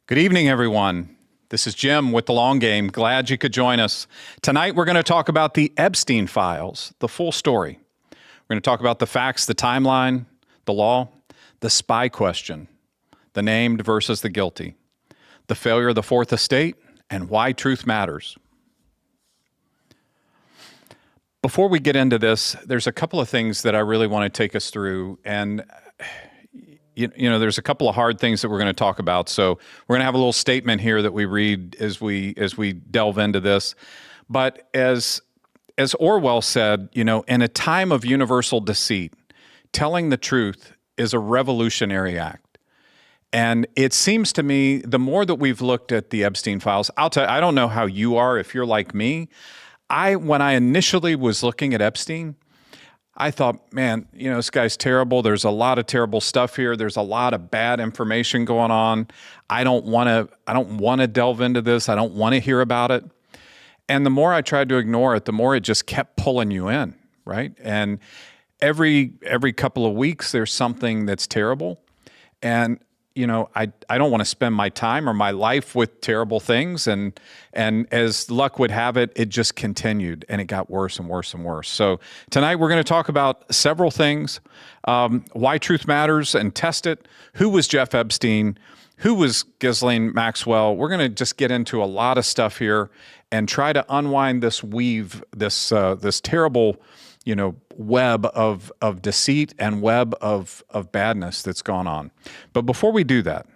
Good evening, everyone. This is Jim with The Long Game. Glad you could join us. Tonight, we're going to talk about the Epstein Files, the full story. We're going to talk about the facts, the timeline, the law, the spy question, the named versus the guilty, the failure of the Fourth Estate, and why truth matters. Before we get into this, there's a couple of things that I really want to take us through, and you know, there's a couple of hard things that we're going to talk about. So we're going to have a little statement here that we read as we delve into this. But as Orwell said, you know, in a time of universal deceit, telling the truth is a revolutionary act. And it seems to me, the more that we've looked at the Epstein Files, I'll tell you, I don't know how you are, if you're like me. When I initially was looking at Epstein, I thought, man, you know, this guy's terrible. There's a lot of terrible stuff here. There's a lot of bad information going on. I don't want to delve into this. I don't want to hear about it. And the more I tried to ignore it, the more it just kept pulling you in, right? And every couple of weeks, there's something that's terrible. And you know, I don't want to spend my time or my life with terrible things. And as luck would have it, it just continued and it got worse and worse and worse. So tonight we're going to talk about several things, why truth matters and test it. Who was Jeff Epstein? Who was Ghislaine Maxwell? We're going to just get into a lot of stuff here and try to unwind this weave, this terrible, you know, web of deceit and web of badness that's gone on. But before we do that,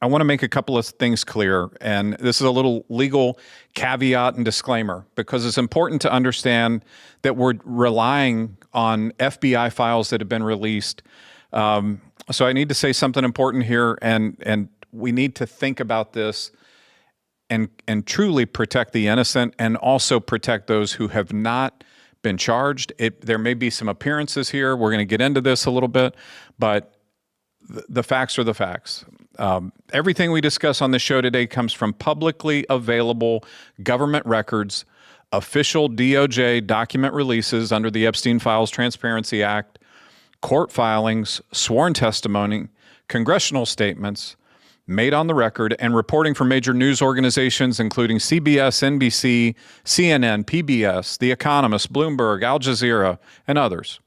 I want to make a couple of things clear. And this is a little legal caveat and disclaimer, because it's important to understand that we're relying on FBI files that have been released. So I need to say something important here, and we need to think about this and truly protect the innocent and also protect those who have not been charged. There may be some appearances here. We're going to get into this a little bit, but the facts are the facts. Everything we discuss on the show today comes from publicly available government records, official DOJ document releases under the Epstein Files Transparency Act, court filings, sworn testimony, congressional statements made on the record, and reporting from major news organizations including CBS, NBC, CNN, PBS, The Economist, Bloomberg, Al Jazeera, and others.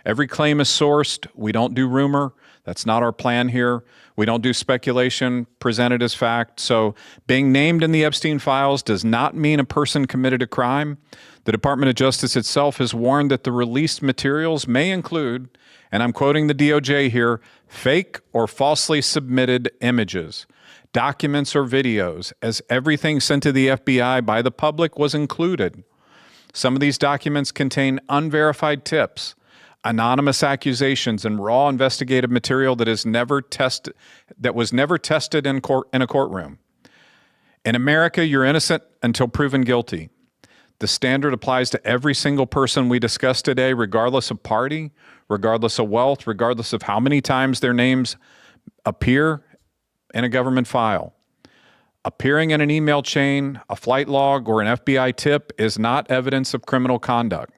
Every claim is sourced. We don't do rumor. That's not our plan here. We don't do speculation presented as fact. So being named in the Epstein Files does not mean a person committed a crime. The Department of Justice itself has warned that the released materials may include, and I'm quoting the DOJ here, fake or falsely submitted images, documents, or videos, as everything sent to the FBI by the public was included. Some of these documents contain unverified tips, anonymous accusations, and raw investigative material that was never tested in a courtroom. In America, you're innocent until proven guilty. The standard applies to every single person we discuss today, regardless of party, regardless of wealth, regardless of how many times their names appear in a government file. Appearing in an email chain, a flight log, or an FBI tip is not evidence of criminal conduct.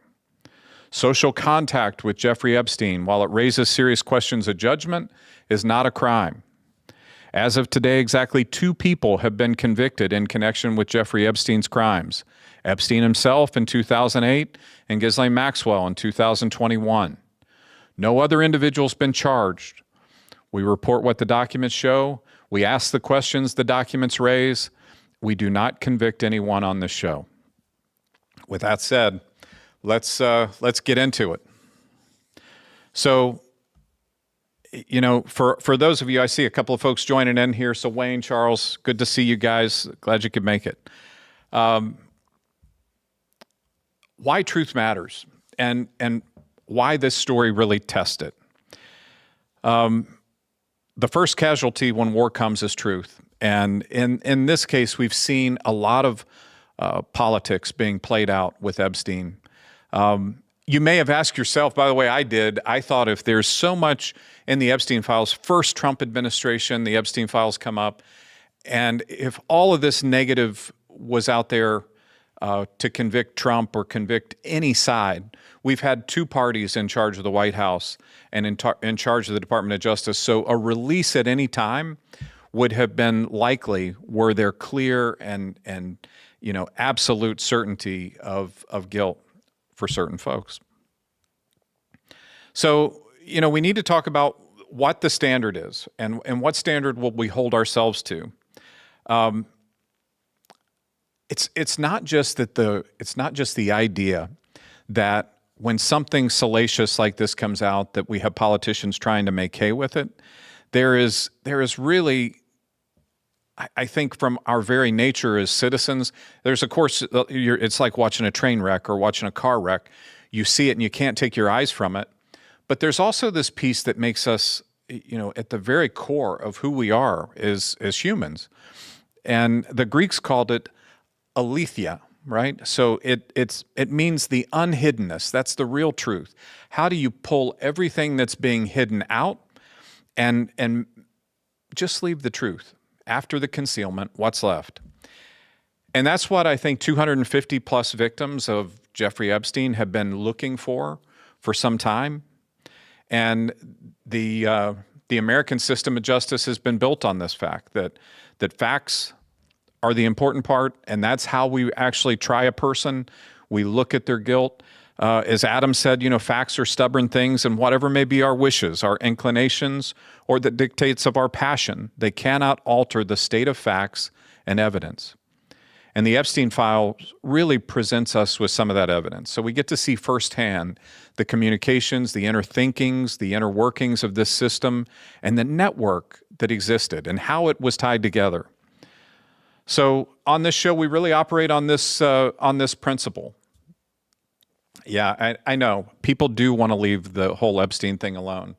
Social contact with Jeffrey Epstein, while it raises serious questions of judgment, is not a crime. As of today, exactly 2 people have been convicted in connection with Jeffrey Epstein's crimes: Epstein himself in 2008 and Ghislaine Maxwell in 2021. No other individual's been charged. We report what the documents show. We ask the questions the documents raise. We do not convict anyone on this show. With that said, let's get into it. So, you know, for those of you, I see a couple of folks joining in here. So Wayne, Charles, good to see you guys. Glad you could make it. Why truth matters and why this story really tested. The first casualty when war comes is truth. And in this case, we've seen a lot of politics being played out with Epstein. You may have asked yourself, by the way, I did. I thought if there's so much in the Epstein Files, first Trump administration, the Epstein Files come up, and if all of this negative was out there, to convict Trump or convict any side. We've had two parties in charge of the White House and in charge of the Department of Justice. So a release at any time would have been likely were there clear and absolute certainty of guilt for certain folks. So, we need to talk about what the standard is and what standard will we hold ourselves to. It's not just the idea that when something salacious like this comes out that we have politicians trying to make hay with it. There is really, I think, from our very nature as citizens, there's, of course, it's like watching a train wreck or watching a car wreck. You see it and you can't take your eyes from it. But there's also this piece that makes us, at the very core of who we are as humans. And the Greeks called it aletheia, right? So it means the unhiddenness. That's the real truth. How do you pull everything that's being hidden out and just leave the truth? After the concealment, what's left? And that's what I think 250 plus victims of Jeffrey Epstein have been looking for some time. And the American system of justice has been built on this fact that facts are the important part, and that's how we actually try a person. We look at their guilt. As Adam said, facts are stubborn things, and whatever may be our wishes, our inclinations, or the dictates of our passion, they cannot alter the state of facts and evidence. And the Epstein Files really presents us with some of that evidence. So we get to see firsthand the communications, the inner thinkings, the inner workings of this system, and the network that existed and how it was tied together. So on this show, we really operate on this principle. Yeah, I know people do want to leave the whole Epstein thing alone,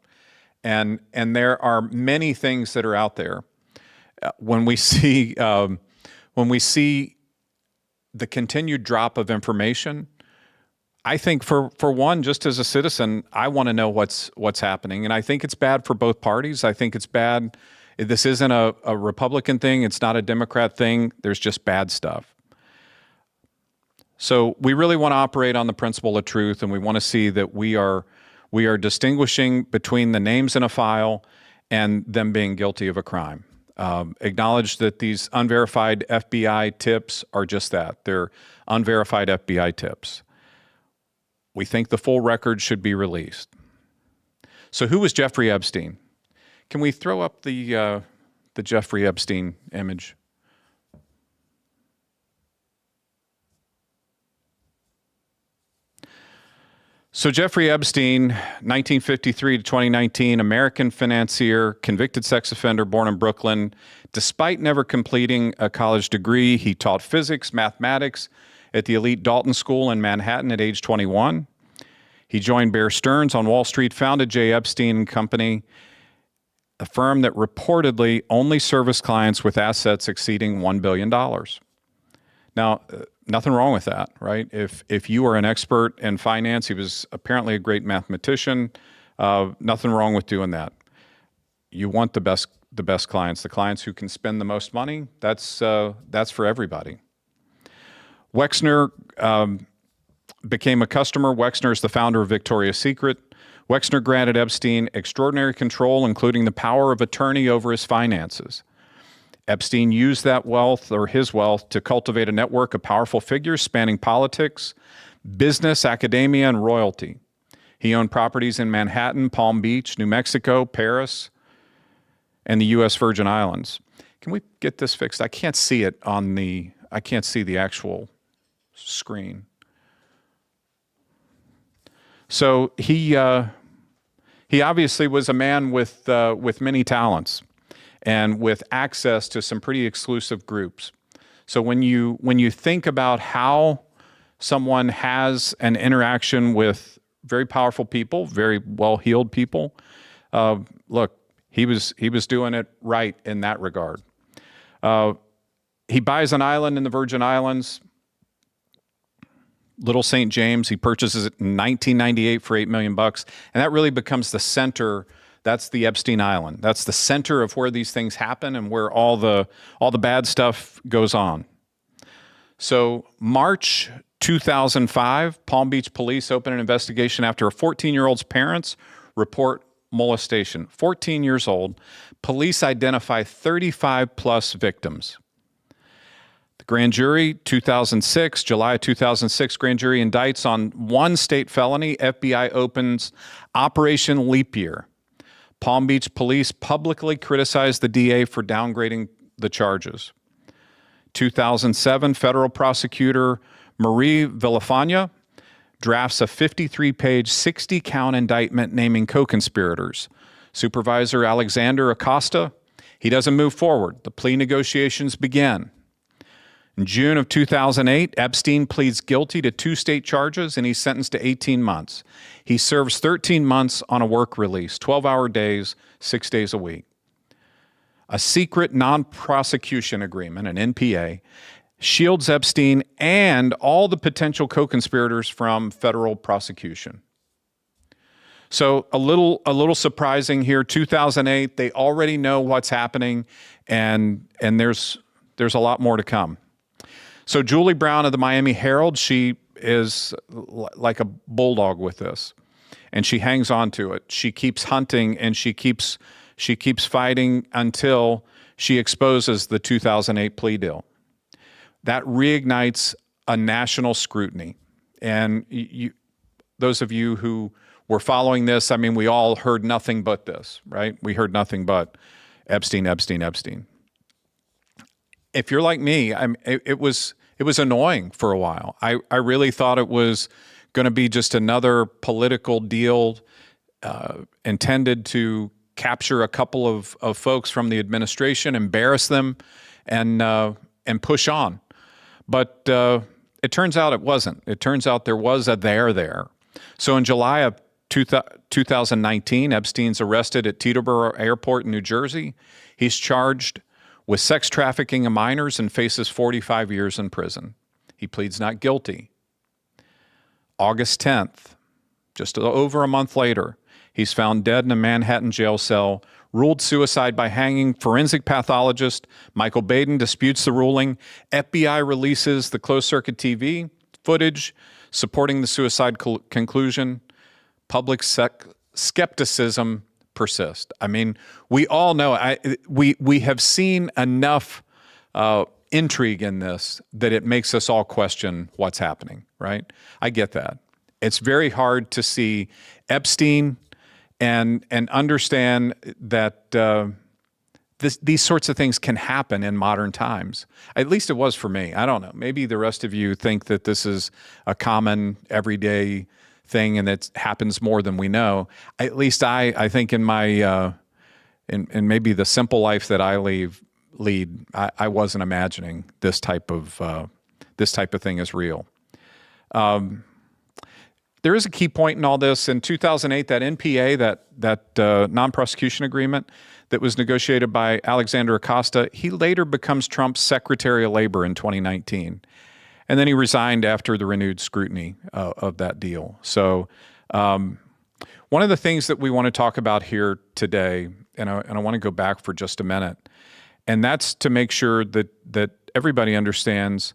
and there are many things that are out there. When we see the continued drop of information, I think for one, just as a citizen, I want to know what's happening, and I think it's bad for both parties. I think it's bad. This isn't a Republican thing. It's not a Democrat thing. There's just bad stuff. So we really want to operate on the principle of truth, and we want to see that we are distinguishing between the names in a file and them being guilty of a crime. Acknowledge that these unverified FBI tips are just that. They're unverified FBI tips. We think the full record should be released. So who was Jeffrey Epstein? Can we throw up the Jeffrey Epstein image? So Jeffrey Epstein, 1953 to 2019, American financier, convicted sex offender, born in Brooklyn. Despite never completing a college degree, he taught physics, mathematics at the elite Dalton School in Manhattan at age 21. He joined Bear Stearns on Wall Street, founded J. Epstein & Company, a firm that reportedly only serviced clients with assets exceeding $1 billion. Now, nothing wrong with that, right? If you are an expert in finance, he was apparently a great mathematician. Nothing wrong with doing that. You want the best clients, the clients who can spend the most money. That's for everybody. Wexner became a customer. Wexner is the founder of Victoria's Secret. Wexner granted Epstein extraordinary control, including the power of attorney over his finances. Epstein used that wealth, or his wealth, to cultivate a network of powerful figures spanning politics, business, academia, and royalty. He owned properties in Manhattan, Palm Beach, New Mexico, Paris, and the U.S. Virgin Islands. Can we get this fixed? I can't see it I can't see the actual screen. So he obviously was a man with many talents and with access to some pretty exclusive groups. So when you think about how someone has an interaction with very powerful people, very well-heeled people, look, he was doing it right in that regard. He buys an island in the Virgin Islands, Little St. James. He purchases it in 1998 for $8 million, and that really becomes the center. That's the Epstein Island. That's the center of where these things happen and where all the bad stuff goes on. So March 2005, Palm Beach police open an investigation after a 14-year-old's parents report molestation. 14 years old. Police identify 35 plus victims. The grand jury, July 2006, grand jury indicts on one state felony. FBI opens Operation Leap Year. Palm Beach police publicly criticized the DA for downgrading the charges. 2007, federal prosecutor Marie Villafana drafts a 53-page, 60-count indictment naming co-conspirators. Supervisor Alexander Acosta, he doesn't move forward. The plea negotiations begin. In June of 2008, Epstein pleads guilty to 2 state charges, and he's sentenced to 18 months. He serves 13 months on a work release, 12-hour days, 6 days a week. A secret non-prosecution agreement, an NPA, shields Epstein and all the potential co-conspirators from federal prosecution. So a little surprising here. 2008, they already know what's happening, and there's a lot more to come. So Julie Brown of the Miami Herald, she is like a bulldog with this, and she hangs on to it. She keeps hunting, and she keeps fighting until she exposes the 2008 plea deal. That reignites a national scrutiny. And those of you who were following this, I mean, we all heard nothing but this, right? We heard nothing but Epstein, Epstein, Epstein. If you're like me, it was annoying for a while. I really thought it was going to be just another political deal intended to capture a couple of folks from the administration, embarrass them, and push on. But it turns out it wasn't. It turns out there was a there. So in July of 2019, Epstein's arrested at Teterboro Airport in New Jersey. He's charged with sex trafficking of minors and faces 45 years in prison. He pleads not guilty. August 10th, just over a month later, he's found dead in a Manhattan jail cell, ruled suicide by hanging. Forensic pathologist Michael Baden disputes the ruling. FBI releases the closed-circuit TV footage supporting the suicide conclusion. Public skepticism persists. I mean, we all know, we have seen enough intrigue in this that it makes us all question what's happening, right? I get that. It's very hard to see Epstein and understand that these sorts of things can happen in modern times. At least it was for me. I don't know. Maybe the rest of you think that this is a common, everyday thing and that happens more than we know. At least I think in my in maybe the simple life that I lead, I wasn't imagining this type of thing is real. There is a key point in all this. In 2008, that NPA, that non-prosecution agreement that was negotiated by Alexander Acosta, he later becomes Trump's Secretary of Labor in 2019. And then he resigned after the renewed scrutiny of that deal. So one of the things that we want to talk about here today, and I want to go back for just a minute, and that's to make sure that everybody understands,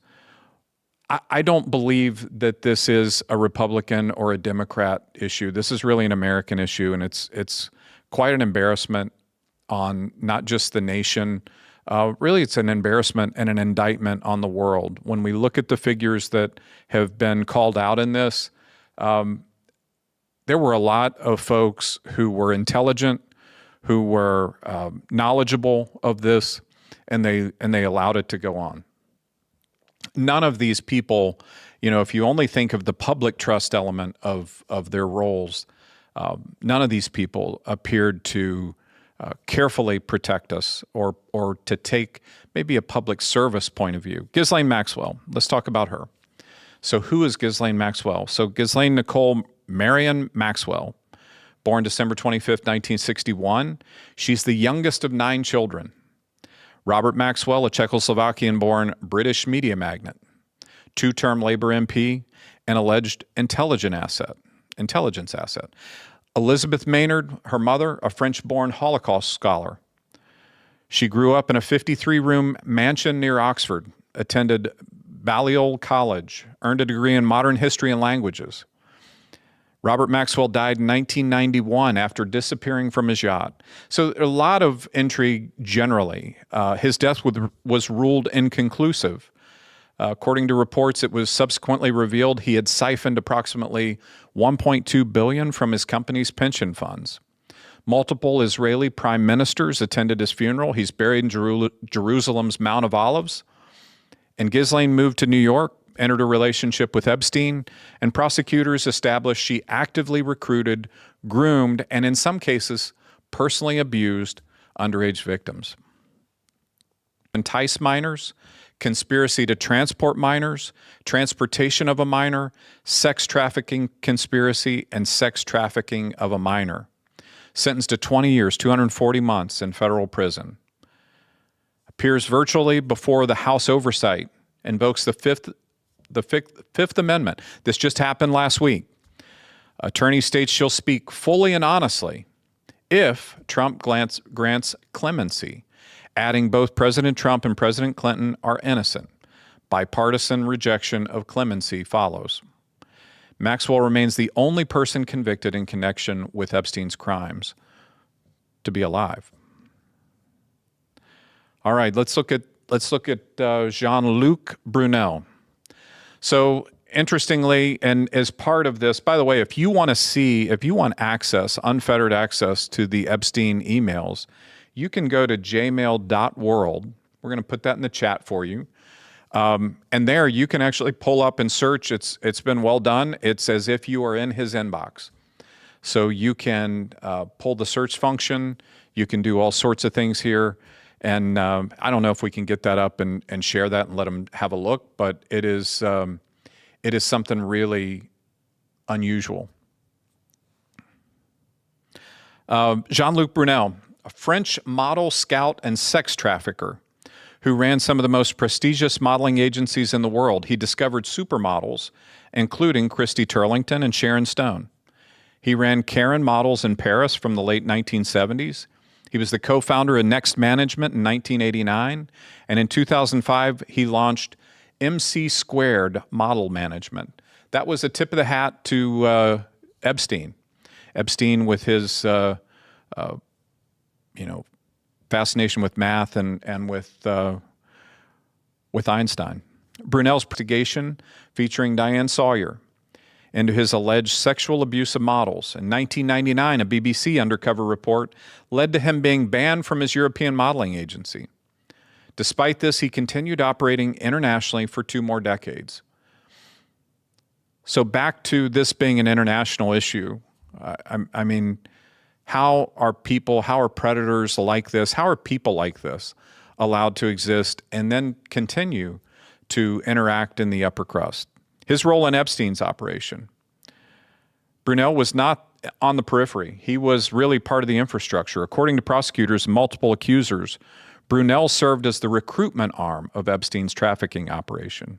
I don't believe that this is a Republican or a Democrat issue. This is really an American issue, and it's quite an embarrassment on not just the nation. Really, it's an embarrassment and an indictment on the world. When we look at the figures that have been called out in this, there were a lot of folks who were intelligent, who were knowledgeable of this, and they allowed it to go on. None of these people, if you only think of the public trust element of their roles, none of these people appeared to carefully protect us or to take maybe a public service point of view. Ghislaine Maxwell, let's talk about her. So who is Ghislaine Maxwell? So Ghislaine Nicole Marion Maxwell, born December 25th, 1961. She's the youngest of 9 children. Robert Maxwell, a Czechoslovakian-born British media magnate, 2-term Labor MP, and alleged intelligence asset. Elizabeth Maynard, her mother, a French-born Holocaust scholar. She grew up in a 53-room mansion near Oxford, attended Balliol College, earned a degree in modern history and languages. Robert Maxwell died in 1991 after disappearing from his yacht. So a lot of intrigue generally. His death was ruled inconclusive. According to reports, it was subsequently revealed he had siphoned approximately $1.2 billion from his company's pension funds. Multiple Israeli prime ministers attended his funeral. He's buried in Jerusalem's Mount of Olives. And Ghislaine moved to New York, entered a relationship with Epstein, and prosecutors established she actively recruited, groomed, and in some cases, personally abused underage victims. Entice minors, conspiracy to transport minors, transportation of a minor, sex trafficking conspiracy, and sex trafficking of a minor. Sentenced to 20 years, 240 months in federal prison. Appears virtually before the House oversight, invokes the Fifth Amendment. This just happened last week. Attorney states she'll speak fully and honestly if Trump grants clemency, adding both President Trump and President Clinton are innocent. Bipartisan rejection of clemency follows. Maxwell remains the only person convicted in connection with Epstein's crimes to be alive. All right, let's look at Jean-Luc Brunel. So interestingly, and as part of this, by the way, if you want access, unfettered access to the Epstein emails, you can go to jmail.world. We're going to put that in the chat for you. And there you can actually pull up and search. It's been well done. It's as if you are in his inbox. So you can pull the search function. You can do all sorts of things here. And I don't know if we can get that up and share that and let them have a look, but it is something really unusual. Jean-Luc Brunel, a French model, scout, and sex trafficker who ran some of the most prestigious modeling agencies in the world. He discovered supermodels, including Christy Turlington and Sharon Stone. He ran Karen Models in Paris from the late 1970s. He was the co-founder of Next Management in 1989, and in 2005, he launched MC Squared Model Management. That was a tip of the hat to Epstein. Epstein with his, fascination with math and with Einstein. Brunel's investigation featuring Diane Sawyer into his alleged sexual abuse of models. In 1999, a BBC undercover report led to him being banned from his European modeling agency. Despite this, he continued operating internationally for 2 more decades. So back to this being an international issue, I mean, how are predators like this, how are people like this allowed to exist and then continue to interact in the upper crust? His role in Epstein's operation. Brunel was not on the periphery. He was really part of the infrastructure. According to prosecutors and multiple accusers, Brunel served as the recruitment arm of Epstein's trafficking operation,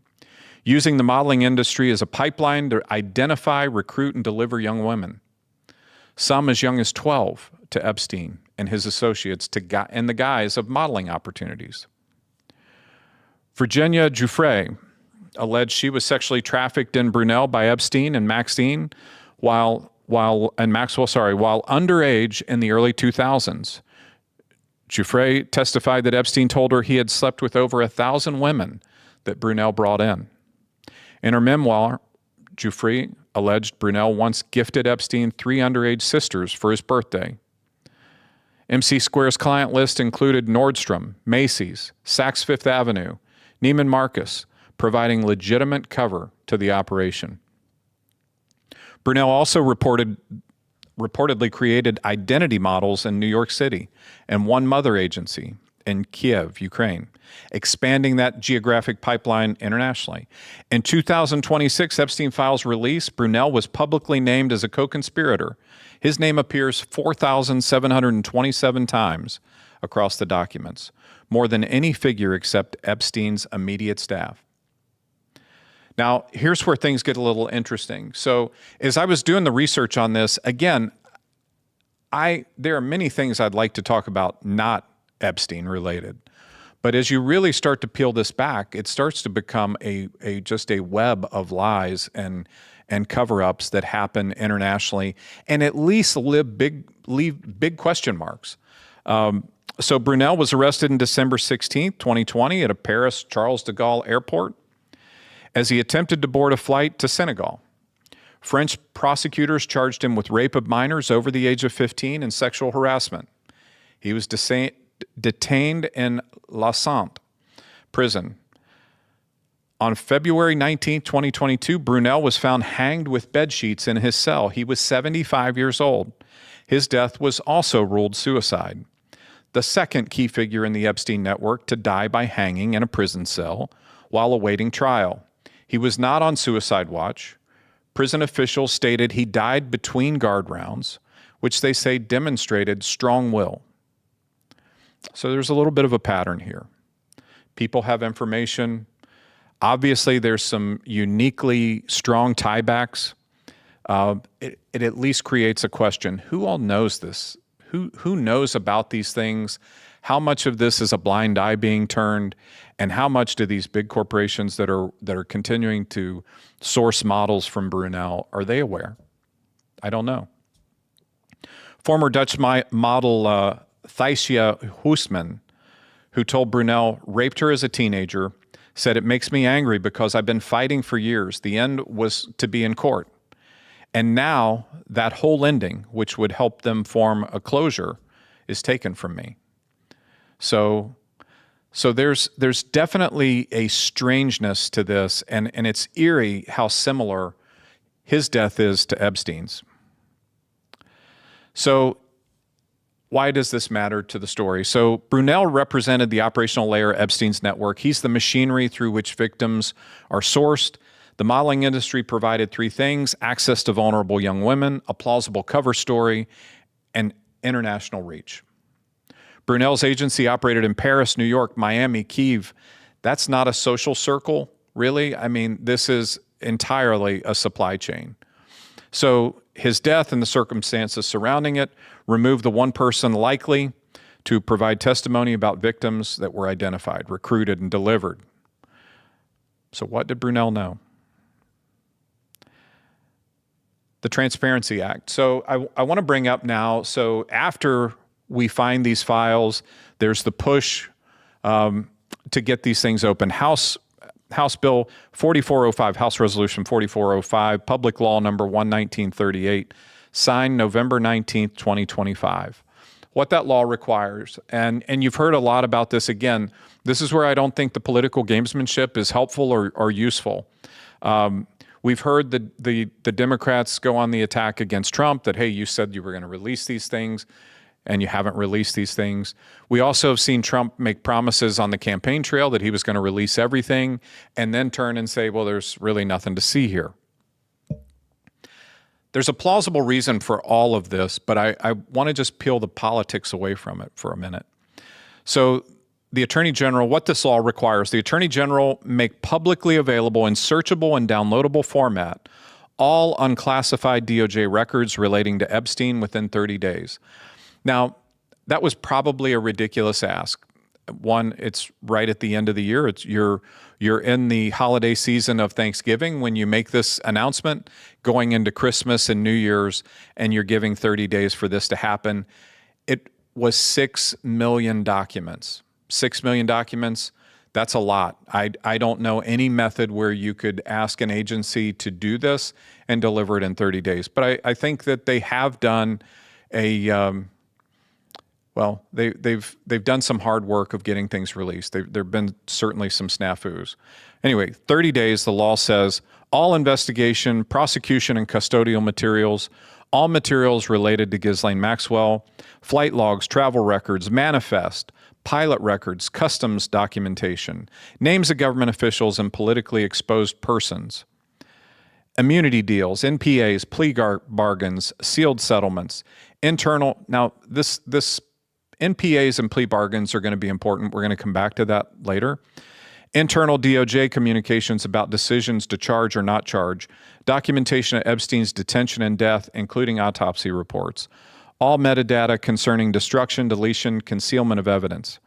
using the modeling industry as a pipeline to identify, recruit, and deliver young women, some as young as 12, to Epstein and his associates in the guise of modeling opportunities. Virginia Giuffre alleged she was sexually trafficked in Brunel by Epstein and Maxwell, while underage in the early 2000s. Giuffre testified that Epstein told her he had slept with over 1,000 women that Brunel brought in. In her memoir, Giuffre alleged Brunel once gifted Epstein 3 underage sisters for his birthday. MC Square's client list included Nordstrom, Macy's, Saks Fifth Avenue, Neiman Marcus, providing legitimate cover to the operation. Brunel also reportedly created identity models in New York City and One Mother Agency in Kiev, Ukraine, expanding that geographic pipeline internationally. In 2026 Epstein Files release, Brunel was publicly named as a co-conspirator. His name appears 4,727 times across the documents, more than any figure except Epstein's immediate staff. Now, here's where things get a little interesting. So as I was doing the research on this, again, there are many things I'd like to talk about not Epstein related. But as you really start to peel this back, it starts to become just a web of lies and cover-ups that happen internationally, and at least leave big question marks. So Brunel was arrested in December 16th, 2020 at a Paris Charles de Gaulle airport as he attempted to board a flight to Senegal. French prosecutors charged him with rape of minors over the age of 15 and sexual harassment. He was detained in La Sainte prison. On February 19, 2022, Brunel was found hanged with bedsheets in his cell. He was 75 years old. His death was also ruled suicide. The second key figure in the Epstein network to die by hanging in a prison cell while awaiting trial. He was not on suicide watch. Prison officials stated he died between guard rounds, which they say demonstrated strong will. So there's a little bit of a pattern here. People have information. Obviously, there's some uniquely strong tiebacks. It at least creates a question. Who all knows this? Who knows about these things? How much of this is a blind eye being turned? And how much do these big corporations that are continuing to source models from Brunel, are they aware? I don't know. Former Dutch model Thyssia Hoosman, who told Brunel raped her as a teenager, said, "It makes me angry because I've been fighting for years. The end was to be in court. And now that whole ending, which would help them form a closure, is taken from me." So there's definitely a strangeness to this, and it's eerie how similar his death is to Epstein's. So why does this matter to the story? So Brunel represented the operational layer of Epstein's network. He's the machinery through which victims are sourced. The modeling industry provided three things: access to vulnerable young women, a plausible cover story, and international reach. Brunel's agency operated in Paris, New York, Miami, Kyiv. That's not a social circle, really. I mean, this is entirely a supply chain. So his death and the circumstances surrounding it removed the one person likely to provide testimony about victims that were identified, recruited, and delivered. So what did Brunel know? The Transparency Act. So I want to bring up now, so after we find these files, there's the push to get these things open. House Bill 4405, House Resolution 4405, Public Law Number 11938, signed November 19th, 2025. What that law requires, and you've heard a lot about this. Again, this is where I don't think the political gamesmanship is helpful or useful. We've heard the Democrats go on the attack against Trump that, hey, you said you were going to release these things, and you haven't released these things. We also have seen Trump make promises on the campaign trail that he was going to release everything, and then turn and say, well, there's really nothing to see here. There's a plausible reason for all of this, but I want to just peel the politics away from it for a minute. So the Attorney General, what this law requires, the Attorney General make publicly available in searchable and downloadable format all unclassified DOJ records relating to Epstein within 30 days. Now, that was probably a ridiculous ask. One, it's right at the end of the year. You're in the holiday season of Thanksgiving when you make this announcement, going into Christmas and New Year's, and you're giving 30 days for this to happen. It was 6 million documents. 6 million documents, that's a lot. I don't know any method where you could ask an agency to do this and deliver it in 30 days. But I think that they have done well, they've done some hard work of getting things released. There have been certainly some snafus. Anyway, 30 days, the law says, all investigation, prosecution, and custodial materials, all materials related to Ghislaine Maxwell, flight logs, travel records, manifest, pilot records, customs documentation, names of government officials and politically exposed persons, immunity deals, NPAs, plea bargains, sealed settlements, internal. Now, this NPAs and plea bargains are going to be important. We're going to come back to that later. Internal DOJ communications about decisions to charge or not charge, documentation of Epstein's detention and death, including autopsy reports, all metadata concerning destruction, deletion, concealment of evidence,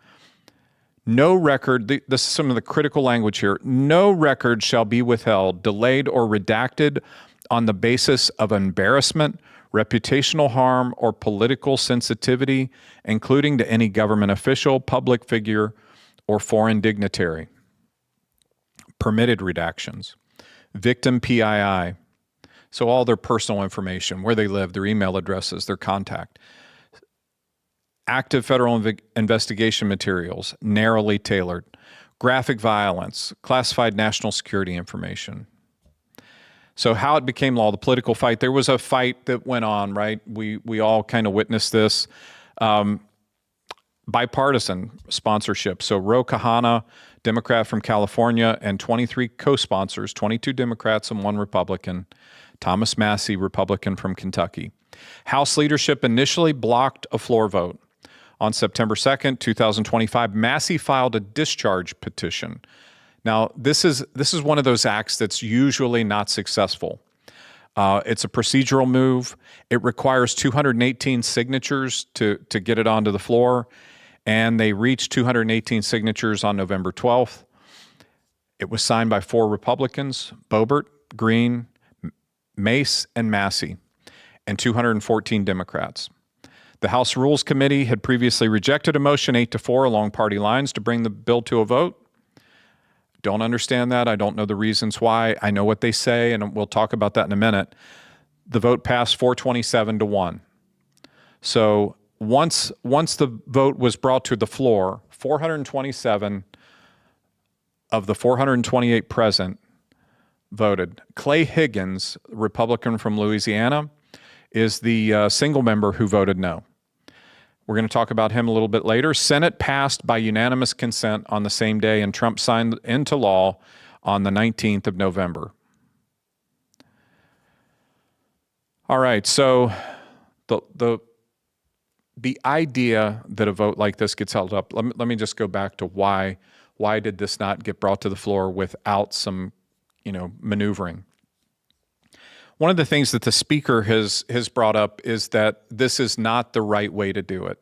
No record, this is some of the critical language here, no record shall be withheld, delayed, or redacted on the basis of embarrassment, reputational harm, or political sensitivity, including to any government official, public figure, or foreign dignitary. Permitted redactions. Victim PII. So all their personal information, where they live, their email addresses, their contact. Active federal investigation materials, narrowly tailored. Graphic violence, classified national security information. So how it became law, the political fight, there was a fight that went on, right? We all kind of witnessed this. Bipartisan sponsorship. So Ro Khanna, Democrat from California, and 23 co-sponsors, 22 Democrats and 1 Republican. Thomas Massie, Republican from Kentucky. House leadership initially blocked a floor vote. On September 2nd, 2025, Massie filed a discharge petition. Now, this is one of those acts that's usually not successful. It's a procedural move. It requires 218 signatures to get it onto the floor, and they reached 218 signatures on November 12th. It was signed by 4 Republicans, Boebert, Green, Mace, and Massie, and 214 Democrats. The House Rules Committee had previously rejected a motion 8-4 along party lines to bring the bill to a vote. Don't understand that. I don't know the reasons why. I know what they say, and we'll talk about that in a minute. The vote passed 427-1. So once the vote was brought to the floor, 427 of the 428 present voted. Clay Higgins, Republican from Louisiana, is the single member who voted no. We're going to talk about him a little bit later. Senate passed by unanimous consent on the same day, and Trump signed into law on the 19th of November. All right, so the idea that a vote like this gets held up, let me just go back to why did this not get brought to the floor without some, maneuvering. One of the things that the speaker has brought up is that this is not the right way to do it.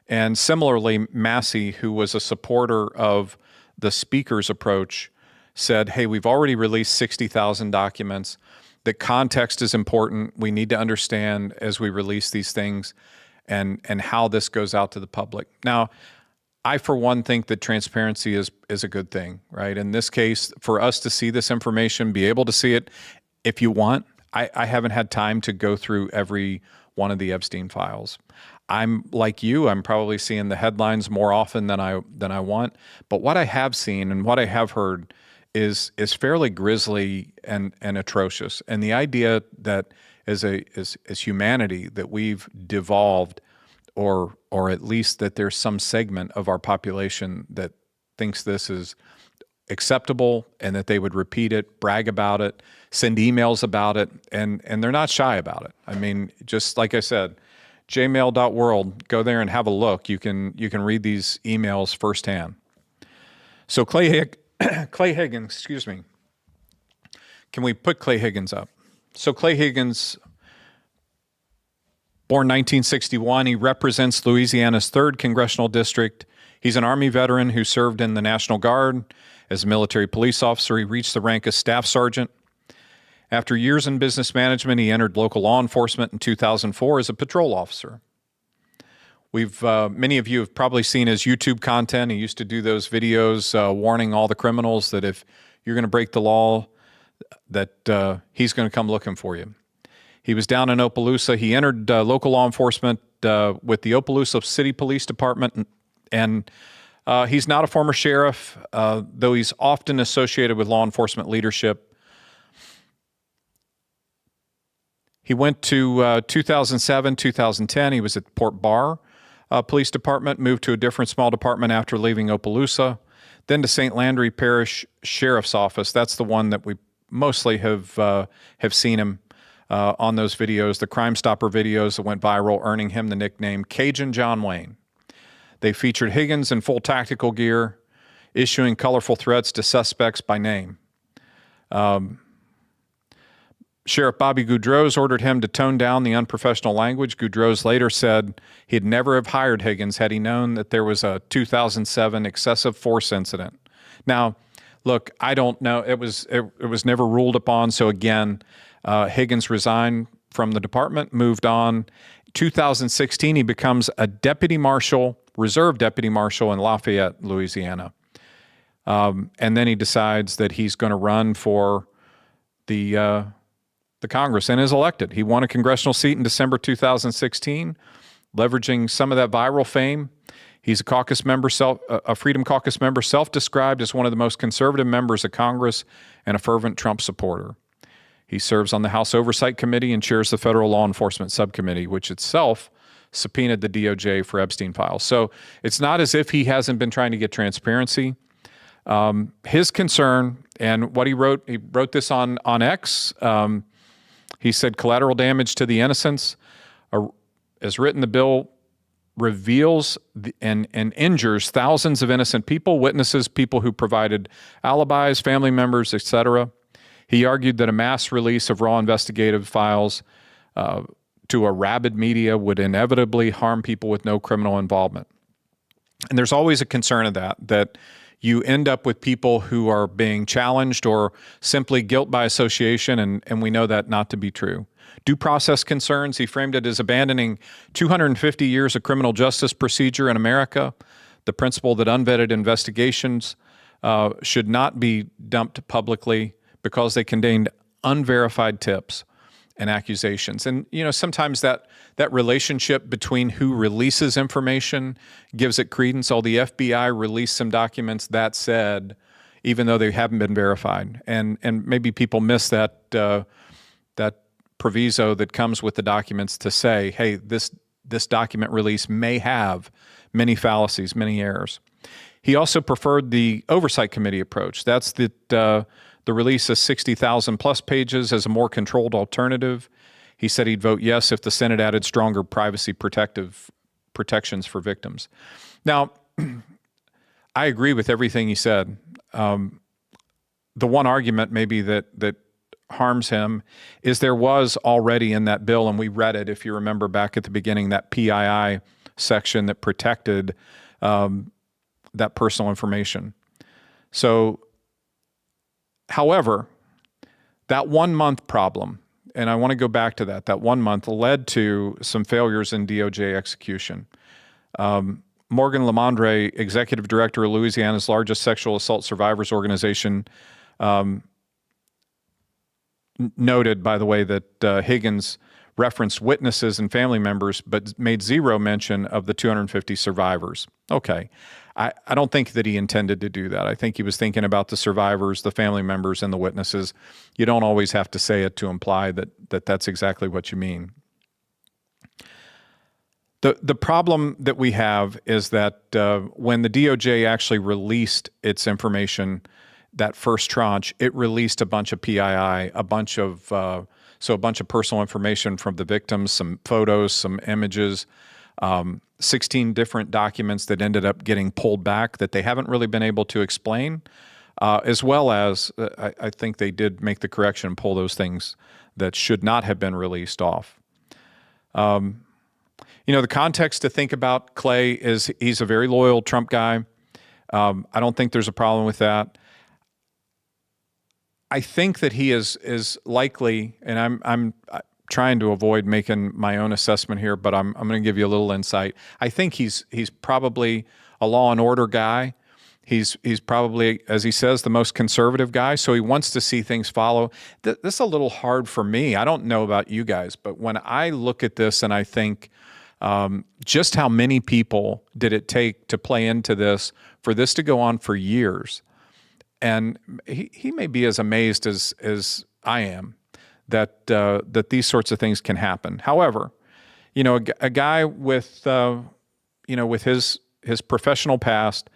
And similarly, Massie, who was a supporter of the speaker's approach, said, hey, we've already released 60,000 documents. The context is important. We need to understand as we release these things and how this goes out to the public. Now, I, for one, think that transparency is a good thing, right? In this case, for us to see this information, be able to see it, if you want, I haven't had time to go through every one of the Epstein files. I'm like you, I'm probably seeing the headlines more often than I want. But what I have seen and what I have heard is fairly grisly and atrocious. And the idea that as humanity that we've devolved, or at least that there's some segment of our population that thinks this is acceptable and that they would repeat it, brag about it, send emails about it, and they're not shy about it. I mean, just like I said, jmail.world, go there and have a look. You can read these emails firsthand. So Clay Higgins, excuse me. Can we put Clay Higgins up? So Clay Higgins, born 1961, he represents Louisiana's 3rd Congressional District. He's an Army veteran who served in the National Guard. As a military police officer, he reached the rank of Staff Sergeant. After years in business management, he entered local law enforcement in 2004 as a patrol officer. Many of you have probably seen his YouTube content. He used to do those videos warning all the criminals that if you're going to break the law, that he's going to come looking for you. He was down in Opelousas. He entered local law enforcement with the Opelousas City Police Department, and he's not a former sheriff, though he's often associated with law enforcement leadership. He went to 2007, 2010. He was at Port Barre Police Department, moved to a different small department after leaving Opelousas, then to St. Landry Parish Sheriff's Office. That's the one that we mostly have seen him on those videos, the Crime Stopper videos that went viral, earning him the nickname Cajun John Wayne. They featured Higgins in full tactical gear, issuing colorful threats to suspects by name. Sheriff Bobby Goudreau's ordered him to tone down the unprofessional language. Goudreau's later said he'd never have hired Higgins had he known that there was a 2007 excessive force incident. Now, look, I don't know. It was never ruled upon. So again, Higgins resigned from the department, moved on. 2016, he becomes a deputy marshal, reserve deputy marshal in Lafayette, Louisiana. And then he decides that he's going to run for the Congress and is elected. He won a congressional seat in December 2016, leveraging some of that viral fame. He's a caucus member, a Freedom Caucus member, self-described as one of the most conservative members of Congress and a fervent Trump supporter. He serves on the House Oversight Committee and chairs the Federal Law Enforcement Subcommittee, which itself subpoenaed the DOJ for Epstein Files. So it's not as if he hasn't been trying to get transparency. His concern and what he wrote this on X. He said collateral damage to the innocents, as written, the bill reveals and injures thousands of innocent people, witnesses, people who provided alibis, family members, etc. He argued that a mass release of raw investigative files to a rabid media would inevitably harm people with no criminal involvement. And there's always a concern of that you end up with people who are being challenged or simply guilt by association, and we know that not to be true. Due process concerns, he framed it as abandoning 250 years of criminal justice procedure in America, the principle that unvetted investigations should not be dumped publicly because they contained unverified tips and accusations. And, sometimes that relationship between who releases information gives it credence. Oh, the FBI released some documents that said, even though they haven't been verified. And maybe people miss that proviso that comes with the documents to say, hey, this document release may have many fallacies, many errors. He also preferred the Oversight Committee approach. That's the release of 60,000 plus pages as a more controlled alternative. He said he'd vote yes if the Senate added stronger privacy protections for victims. Now, I agree with everything he said. The one argument maybe that harms him is there was already in that bill, and we read it, if you remember back at the beginning, that PII section that protected that personal information. So, however, that 1 month problem, and I want to go back to that 1 month led to some failures in DOJ execution. Morgan Lamondre, executive director of Louisiana's largest sexual assault survivors organization, noted, by the way, that Higgins referenced witnesses and family members, but made zero mention of the 250 survivors. Okay. I don't think that he intended to do that. I think he was thinking about the survivors, the family members, and the witnesses. You don't always have to say it to imply that that's exactly what you mean. The problem that we have is that when the DOJ actually released its information, that first tranche, it released a bunch of PII, a bunch of personal information from the victims, some photos, some images, 16 different documents that ended up getting pulled back that they haven't really been able to explain, as well as I think they did make the correction and pull those things that should not have been released off. The context to think about Clay is he's a very loyal Trump guy. I don't think there's a problem with that. I think that he is likely, and I'm trying to avoid making my own assessment here, but I'm going to give you a little insight. I think he's probably a law and order guy. He's probably, as he says, the most conservative guy, so he wants to see things follow. This is a little hard for me. I don't know about you guys, but when I look at this and I think just how many people did it take to play into this, for this to go on for years, and he may be as amazed as I am that these sorts of things can happen. However, a guy with with his professional past,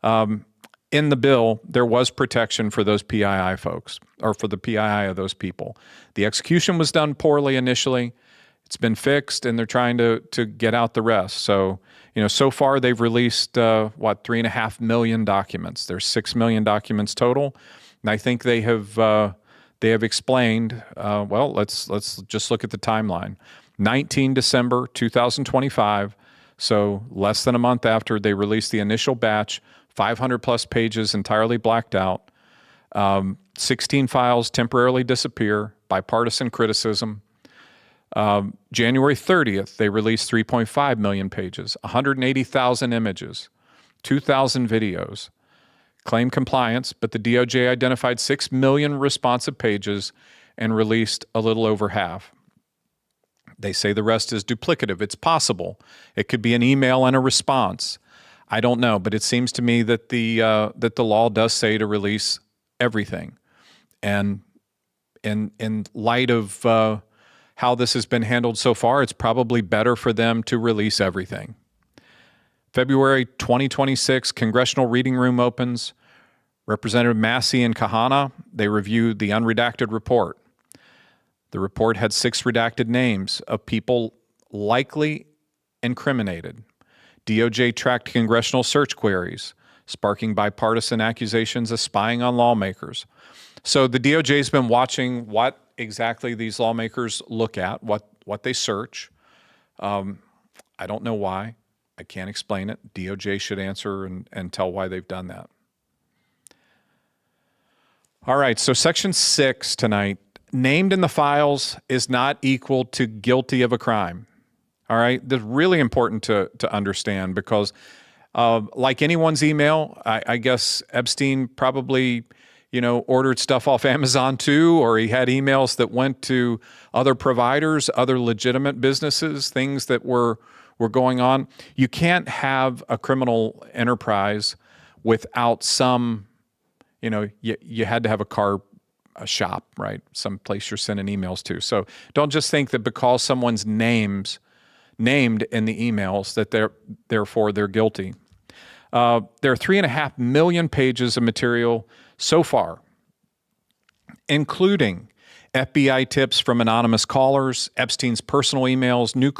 in the bill there was protection for those PII folks, or for the PII of those people. The execution was done poorly initially. It's been fixed, and they're trying to get out the rest. So, so far they've released 3.5 million documents. There's 6 million documents total, and I think they have They have explained, well, let's just look at the timeline. 19 December 2025, so less than a month after they released the initial batch, 500 plus pages entirely blacked out. 16 files temporarily disappear, bipartisan criticism. January 30th, they released 3.5 million pages, 180,000 images, 2,000 videos. Claim compliance, but the DOJ identified 6 million responsive pages and released a little over half. They say the rest is duplicative. It's possible. It could be an email and a response. I don't know, but it seems to me that the law does say to release everything. And in light of how this has been handled so far, it's probably better for them to release everything. February 2026, Congressional Reading Room opens. Representative Massey and Kahana, they reviewed the unredacted report. The report had 6 redacted names of people likely incriminated. DOJ tracked congressional search queries, sparking bipartisan accusations of spying on lawmakers. So the DOJ's been watching what exactly these lawmakers look at, what they search. I don't know why. I can't explain it. DOJ should answer and tell why they've done that. All right, so Section 6 tonight, named in the files is not equal to guilty of a crime. All right, that's really important to understand because like anyone's email, I guess Epstein probably, ordered stuff off Amazon too, or he had emails that went to other providers, other legitimate businesses, things that were going on. You can't have a criminal enterprise without some, you had to have a shop, right? Some place you're sending emails to. So don't just think that because someone's named in the emails that therefore they're guilty. There are 3.5 million pages of material so far, including FBI tips from anonymous callers, Epstein's personal emails, news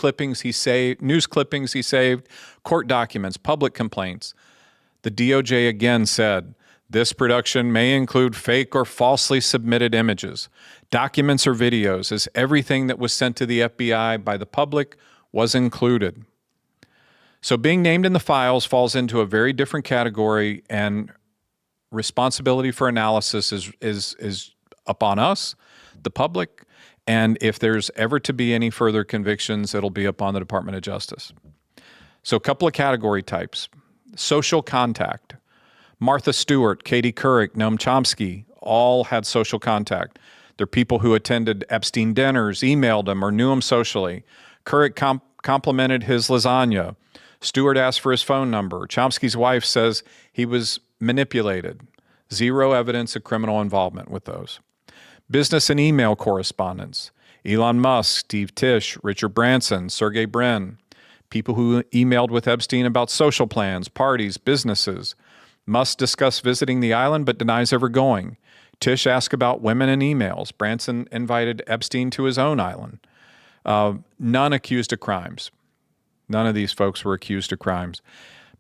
clippings he saved, court documents, public complaints. The DOJ again said, this production may include fake or falsely submitted images, documents or videos, as everything that was sent to the FBI by the public was included. So being named in the files falls into a very different category, and responsibility for analysis is upon us, the public, and if there's ever to be any further convictions, it'll be upon the Department of Justice. So a couple of category types. Social contact. Martha Stewart, Katie Couric, Noam Chomsky all had social contact. They're people who attended Epstein dinners, emailed him, or knew him socially. Couric complimented his lasagna. Stewart asked for his phone number. Chomsky's wife says he was manipulated. Zero evidence of criminal involvement with those. Business and email correspondence. Elon Musk, Steve Tisch, Richard Branson, Sergey Brin. People who emailed with Epstein about social plans, parties, businesses. Musk discussed visiting the island but denies ever going. Tisch asked about women and emails. Branson invited Epstein to his own island. None accused of crimes. None of these folks were accused of crimes.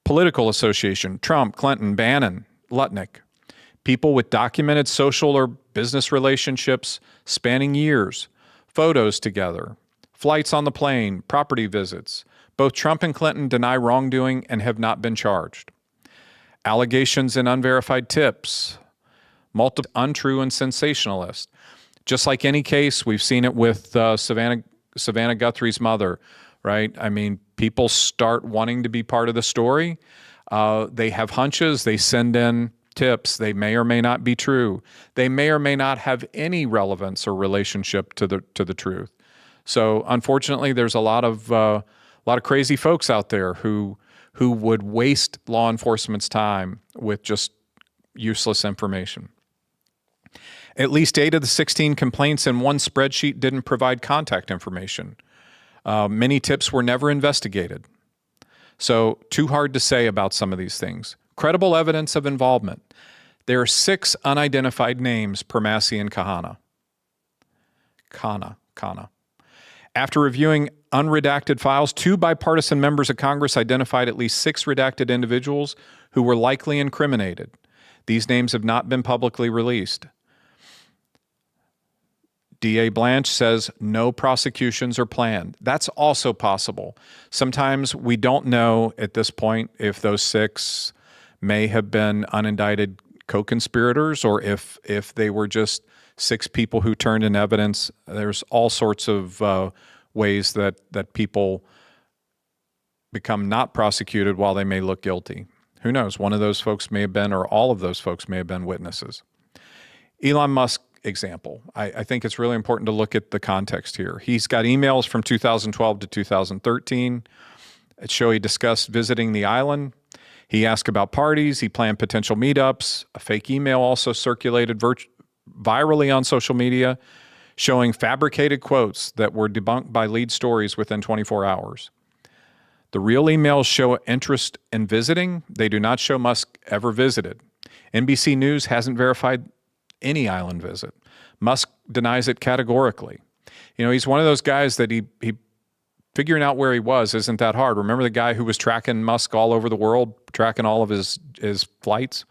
Political association, Trump, Clinton, Bannon, Lutnick. People with documented social or business relationships spanning years. Photos together. Flights on the plane, property visits. Both Trump and Clinton deny wrongdoing and have not been charged. Allegations and unverified tips. Multiple untrue and sensationalist. Just like any case, we've seen it with Savannah Guthrie's mother, right? I mean, people start wanting to be part of the story. They have hunches. They send in tips. They may or may not be true. They may or may not have any relevance or relationship to the truth. So, unfortunately, there's a lot of crazy folks out there who would waste law enforcement's time with just useless information. At least 8 of the 16 complaints in one spreadsheet didn't provide contact information. Many tips were never investigated. So, too hard to say about some of these things. Credible evidence of involvement. There are 6 unidentified names per Massey and Kahana. Kana. After reviewing unredacted files, 2 bipartisan members of Congress identified at least 6 redacted individuals who were likely incriminated. These names have not been publicly released. DA Blanche says no prosecutions are planned. That's also possible. Sometimes we don't know at this point if those 6 may have been unindicted co-conspirators or if they were just 6 people who turned in evidence. There's all sorts of ways that people become not prosecuted while they may look guilty. Who knows? One of those folks may have been, or all of those folks may have been witnesses. Elon Musk example. I think it's really important to look at the context here. He's got emails from 2012 to 2013 that show he discussed visiting the island. He asked about parties. He planned potential meetups. A fake email also circulated virally on social media, showing fabricated quotes that were debunked by lead stories within 24 hours. The real emails show interest in visiting. They do not show Musk ever visited. NBC News hasn't verified any island visit. Musk denies it categorically. You know, he's one of those guys that he figuring out where he was isn't that hard. Remember the guy who was tracking Musk all over the world, tracking all of his flights?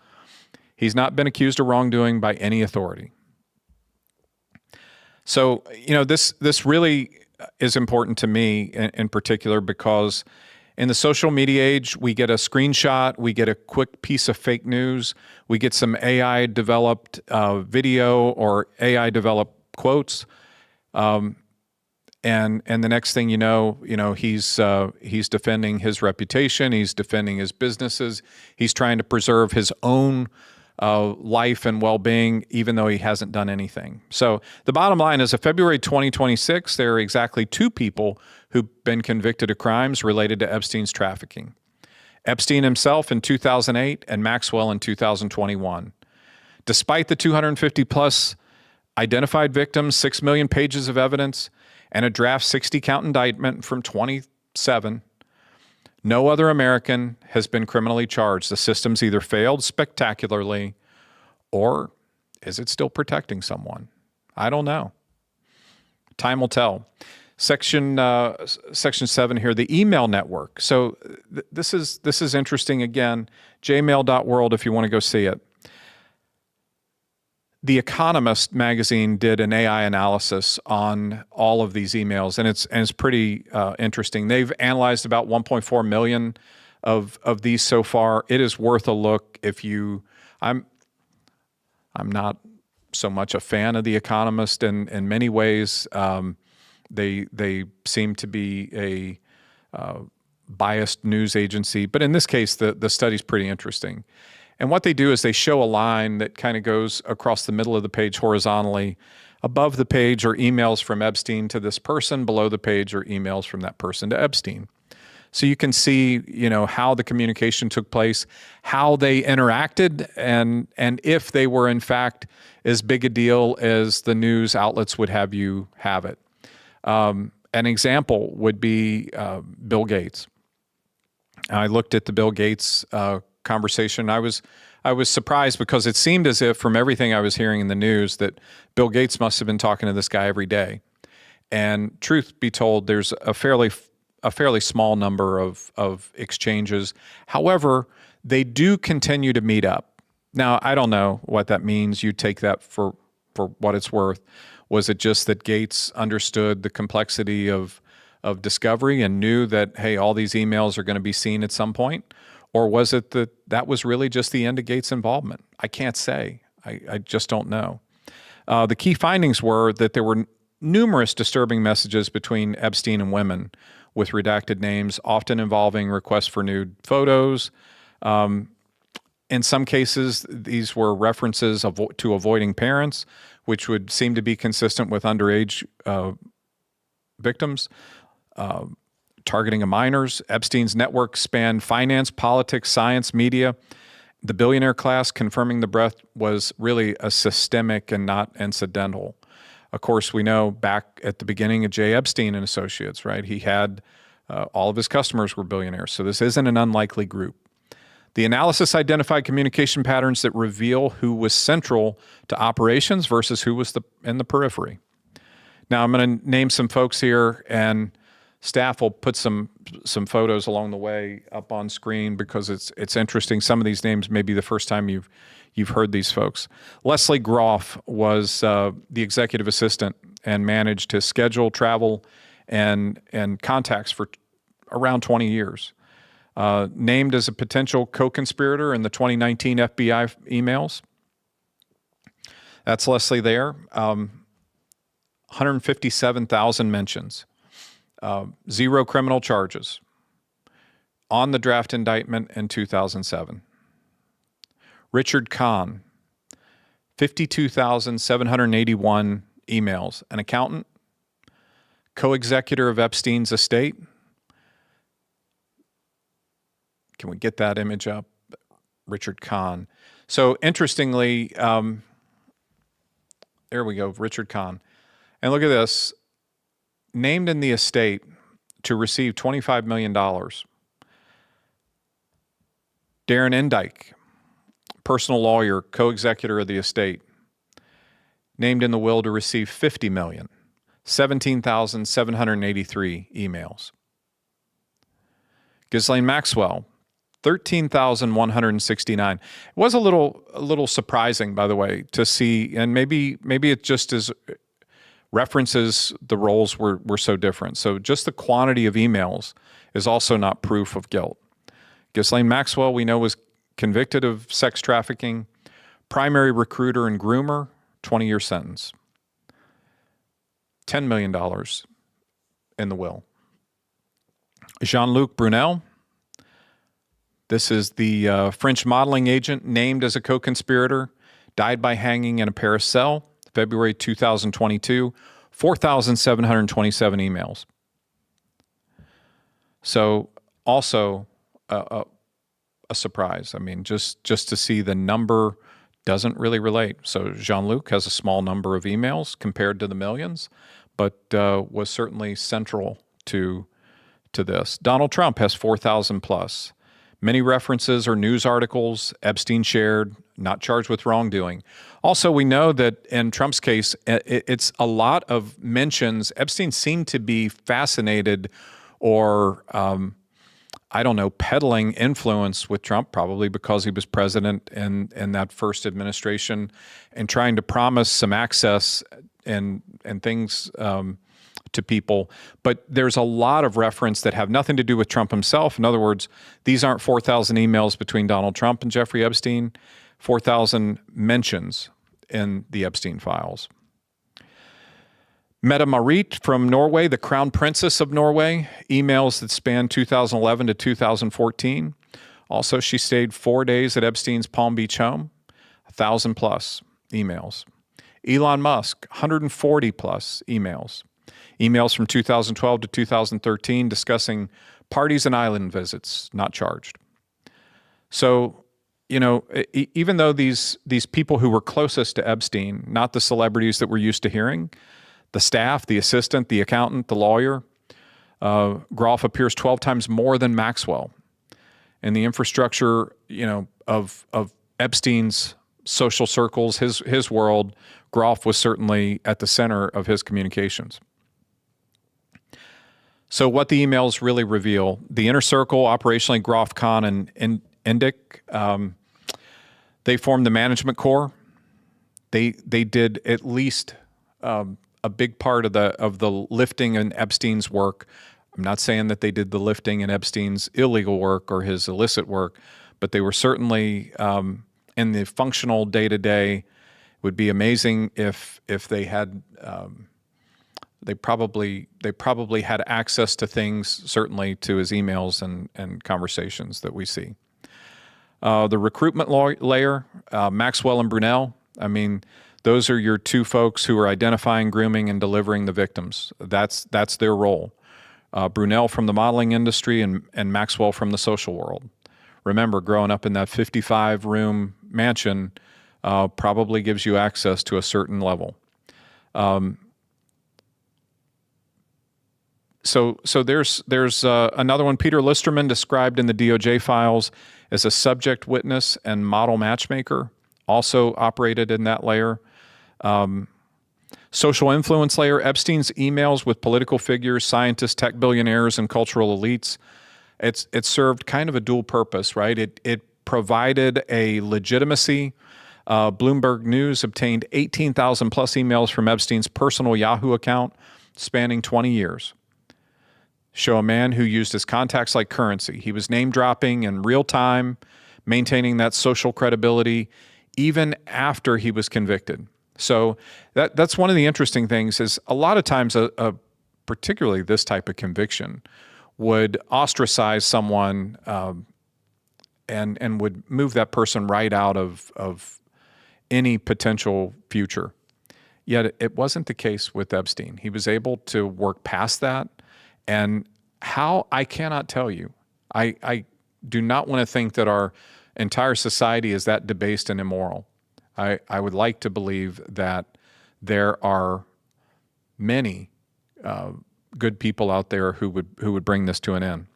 He's not been accused of wrongdoing by any authority. So, you know, this really is important to me in particular because in the social media age, we get a screenshot, we get a quick piece of fake news, we get some AI-developed video or AI-developed quotes, and the next thing you know, he's defending his reputation, he's defending his businesses, he's trying to preserve his own life and well-being, even though he hasn't done anything. So the bottom line is, of February 2026, there are exactly 2 people who've been convicted of crimes related to Epstein's trafficking. Epstein himself in 2008 and Maxwell in 2021. Despite the 250-plus identified victims, 6 million pages of evidence, and a draft 60-count indictment from 27, no other American has been criminally charged. The system's either failed spectacularly, or is it still protecting someone? I don't know. Time will tell. Section 7 here, the email network. So this is interesting. Again, jmail.world if you want to go see it. The Economist magazine did an AI analysis on all of these emails, and it's pretty interesting. They've analyzed about 1.4 million of these so far. It is worth a look if you. I'm not so much a fan of The Economist in many ways. They seem to be a biased news agency, but in this case, the study's pretty interesting. And what they do is they show a line that kind of goes across the middle of the page horizontally. Above the page are emails from Epstein to this person. Below the page are emails from that person to Epstein. So you can see, how the communication took place, how they interacted, and if they were in fact as big a deal as the news outlets would have you have it. An example would be Bill Gates. I looked at the Bill Gates conversation. I was surprised because it seemed as if, from everything I was hearing in the news, that Bill Gates must have been talking to this guy every day. And truth be told, there's a fairly small number of exchanges. However, they do continue to meet up. Now, I don't know what that means. You take that for what it's worth. Was it just that Gates understood the complexity of discovery and knew that, hey, all these emails are going to be seen at some point? Or was it that was really just the end of Gates' involvement? I can't say. I just don't know. The key findings were that there were numerous disturbing messages between Epstein and women with redacted names, often involving requests for nude photos. In some cases, these were references to avoiding parents, which would seem to be consistent with underage victims. Targeting of minors. Epstein's network spanned finance, politics, science, media. The billionaire class, confirming the breadth was really a systemic and not incidental. Of course, we know back at the beginning of J. Epstein and Associates, right? He had all of his customers were billionaires, so this isn't an unlikely group. The analysis identified communication patterns that reveal who was central to operations versus who was in the periphery. Now, I'm going to name some folks here, and staff will put some photos along the way up on screen because it's interesting. Some of these names may be the first time you've heard these folks. Leslie Groff was the executive assistant and managed his schedule, travel, and contacts for around 20 years. Named as a potential co-conspirator in the 2019 FBI emails. That's Leslie there. 157,000 mentions. 0 criminal charges. On the draft indictment in 2007. Richard Kahn, 52,781 emails. An accountant, co-executor of Epstein's estate. Can we get that image up? Richard Kahn. So interestingly, there we go, Richard Kahn. And look at this. Named in the estate to receive $25 million. Darren Endyke, personal lawyer, co-executor of the estate. Named in the will to receive $50 million. 17,783 emails. Ghislaine Maxwell, 13,169. It was a little surprising, by the way, to see, and maybe it just is references the roles were so different. So just the quantity of emails is also not proof of guilt. Ghislaine Maxwell, we know, was convicted of sex trafficking, primary recruiter and groomer, 20-year sentence. $10 million in the will. Jean-Luc Brunel, this is the French modeling agent named as a co-conspirator, died by hanging in a Paris cell, February 2022, 4,727 emails. So also a surprise. I mean, just to see the number doesn't really relate. So Jean-Luc has a small number of emails compared to the millions, but was certainly central to this. Donald Trump has 4,000 plus. Many references or news articles Epstein shared, not charged with wrongdoing. Also, we know that in Trump's case, it's a lot of mentions. Epstein seemed to be fascinated or, peddling influence with Trump, probably because he was president in that first administration, and trying to promise some access and things to people. But there's a lot of reference that have nothing to do with Trump himself. In other words, these aren't 4,000 emails between Donald Trump and Jeffrey Epstein, 4,000 mentions in the Epstein Files. Mette Marit from Norway, the Crown Princess of Norway, emails that span 2011 to 2014. Also, she stayed 4 days at Epstein's Palm Beach home, 1,000 plus emails. Elon Musk, 140 plus emails. Emails from 2012 to 2013 discussing parties and island visits, not charged. So, even though these people who were closest to Epstein, not the celebrities that we're used to hearing, the staff, the assistant, the accountant, the lawyer, Groff appears 12 times more than Maxwell. And the infrastructure, of Epstein's social circles, his world, Groff was certainly at the center of his communications. So what the emails really reveal, the inner circle, operationally Groff, Kahn, and Endyke, they formed the management core. They did at least a big part of the lifting in Epstein's work. I'm not saying that they did the lifting in Epstein's illegal work or his illicit work, but they were certainly in the functional day-to-day. It would be amazing if they had they probably had access to things, certainly to his emails and conversations that we see. The recruitment layer, Maxwell and Brunel, I mean, those are your two folks who are identifying, grooming, and delivering the victims. That's their role. Brunel from the modeling industry and Maxwell from the social world. Remember, growing up in that 55-room mansion probably gives you access to a certain level. So there's another one. Peter Listerman, described in the DOJ files as a subject witness and model matchmaker, also operated in that layer. Social influence layer, Epstein's emails with political figures, scientists, tech billionaires, and cultural elites. It served kind of a dual purpose, right? It provided a legitimacy Bloomberg News obtained 18,000 plus emails from Epstein's personal Yahoo account spanning 20 years. Show a man who used his contacts like currency. He was name dropping in real time, maintaining that social credibility even after he was convicted. So that's one of the interesting things is a lot of times, particularly this type of conviction, would ostracize someone and would move that person right out of any potential future. Yet it wasn't the case with Epstein. He was able to work past that. And how, I cannot tell you. I do not want to think that our entire society is that debased and immoral. I would like to believe that there are many good people out there who would bring this to an end.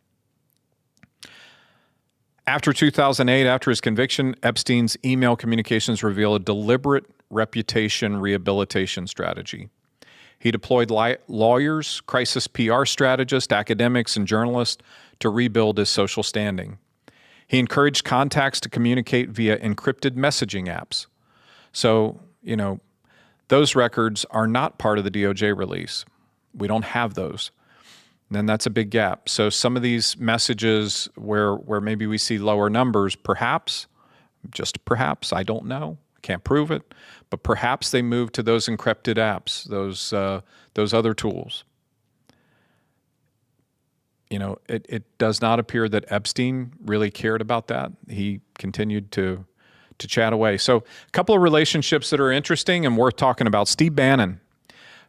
After 2008, after his conviction, Epstein's email communications reveal a deliberate reputation rehabilitation strategy. He deployed lawyers, crisis PR strategists, academics, and journalists to rebuild his social standing. He encouraged contacts to communicate via encrypted messaging apps. So, those records are not part of the DOJ release. We don't have those. And then that's a big gap. So some of these messages where maybe we see lower numbers, perhaps, just perhaps, I don't know, can't prove it, but perhaps they move to those encrypted apps, those other tools. It does not appear that Epstein really cared about that. He continued to chat away. So a couple of relationships that are interesting and worth talking about. Steve Bannon.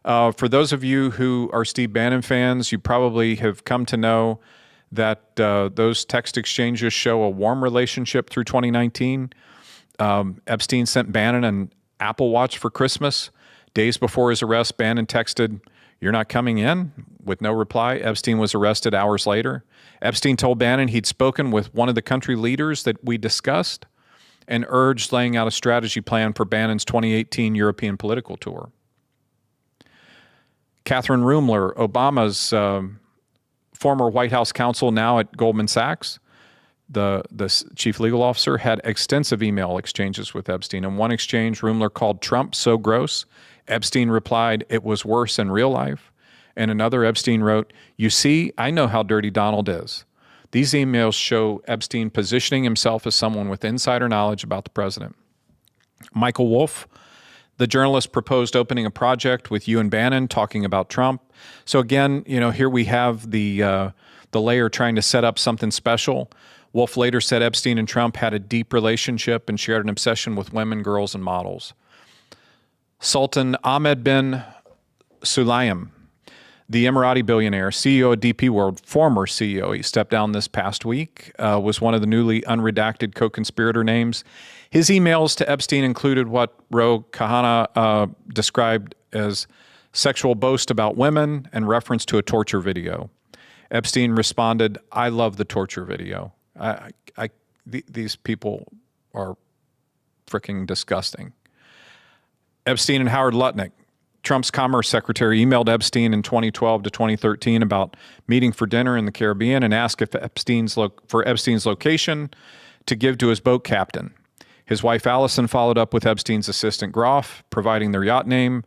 For those of you who are Steve Bannon fans, you probably have come to know that those text exchanges show a warm relationship through 2019. Epstein sent Bannon an Apple Watch for Christmas. Days before his arrest, Bannon texted, "You're not coming in?" with no reply. Epstein was arrested hours later. Epstein told Bannon he'd spoken with one of the country leaders that we discussed and urged laying out a strategy plan for Bannon's 2018 European political tour. Catherine Rumler, Obama's former White House counsel, now at Goldman Sachs, the chief legal officer, had extensive email exchanges with Epstein. In one exchange, Rumler called Trump so gross. Epstein replied, "It was worse in real life." And another, Epstein wrote, "You see, I know how dirty Donald is." These emails show Epstein positioning himself as someone with insider knowledge about the president. Michael Wolff, the journalist, proposed opening a project with you and Bannon talking about Trump. So again, here we have the layer trying to set up something special. Wolff later said Epstein and Trump had a deep relationship and shared an obsession with women, girls, and models. Sultan Ahmed bin Sulayem, the Emirati billionaire, CEO of DP World, former CEO, he stepped down this past week, was one of the newly unredacted co-conspirator names. His emails to Epstein included what Ro Kahana described as sexual boast about women and reference to a torture video. Epstein responded, "I love the torture video." These people are freaking disgusting. Epstein and Howard Lutnick, Trump's commerce secretary, emailed Epstein in 2012 to 2013 about meeting for dinner in the Caribbean and asked if for Epstein's location to give to his boat captain. His wife Allison followed up with Epstein's assistant Groff, providing their yacht name.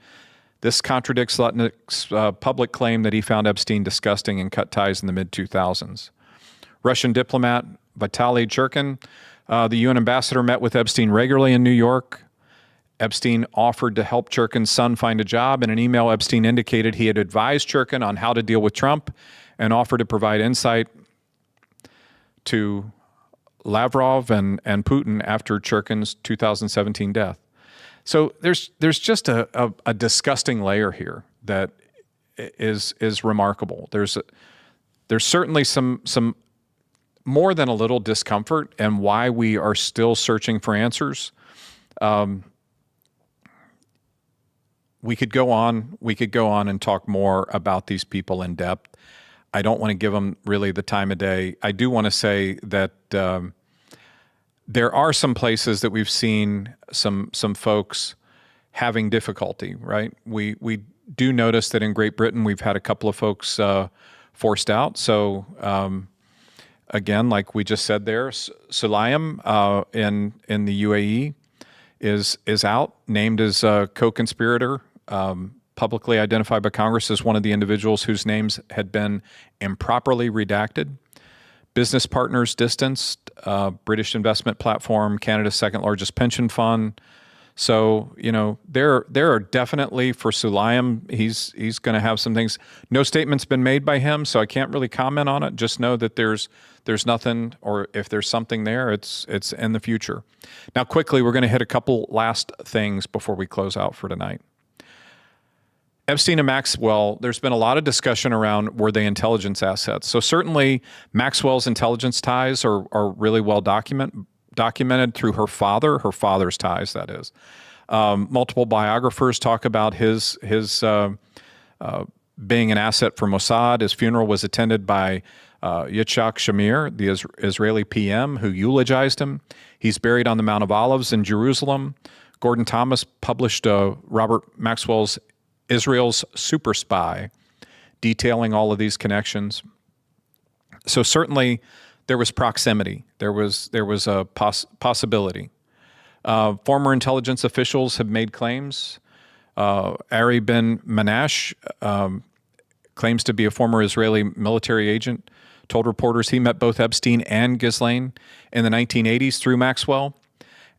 This contradicts Lutnick's public claim that he found Epstein disgusting and cut ties in the mid-2000s. Russian diplomat Vitaly Churkin, the UN ambassador, met with Epstein regularly in New York. Epstein offered to help Churkin's son find a job. In an email, Epstein indicated he had advised Churkin on how to deal with Trump and offered to provide insight to Lavrov and Putin after Churkin's 2017 death. So there's just a disgusting layer here that is remarkable. There's certainly some more than a little discomfort and why we are still searching for answers. We could go on and talk more about these people in depth. I don't want to give them really the time of day. I do want to say that there are some places that we've seen some folks having difficulty, right? We do notice that in Great Britain, we've had a couple of folks forced out. So again, like we just said there, Sulayem in the UAE, is out, named as a co-conspirator, publicly identified by Congress as one of the individuals whose names had been improperly redacted. Business partners distanced, British investment platform, Canada's second largest pension fund. So, there are definitely, for Sulayem, he's going to have some things. No statement's been made by him, so I can't really comment on it. Just know that there's nothing, or if there's something there, it's in the future. Now, quickly, we're going to hit a couple last things before we close out for tonight. Epstein and Maxwell, there's been a lot of discussion around, were they intelligence assets? So certainly Maxwell's intelligence ties are really well documented through her father's ties, that is. Multiple biographers talk about his being an asset for Mossad. His funeral was attended by Yitzhak Shamir, the Israeli PM, who eulogized him. He's buried on the Mount of Olives in Jerusalem. Gordon Thomas published Robert Maxwell's Israel's Super Spy, detailing all of these connections. So certainly there was proximity. There was a possibility. Former intelligence officials have made claims. Ari Ben Manash claims to be a former Israeli military agent, told reporters he met both Epstein and Ghislaine in the 1980s through Maxwell,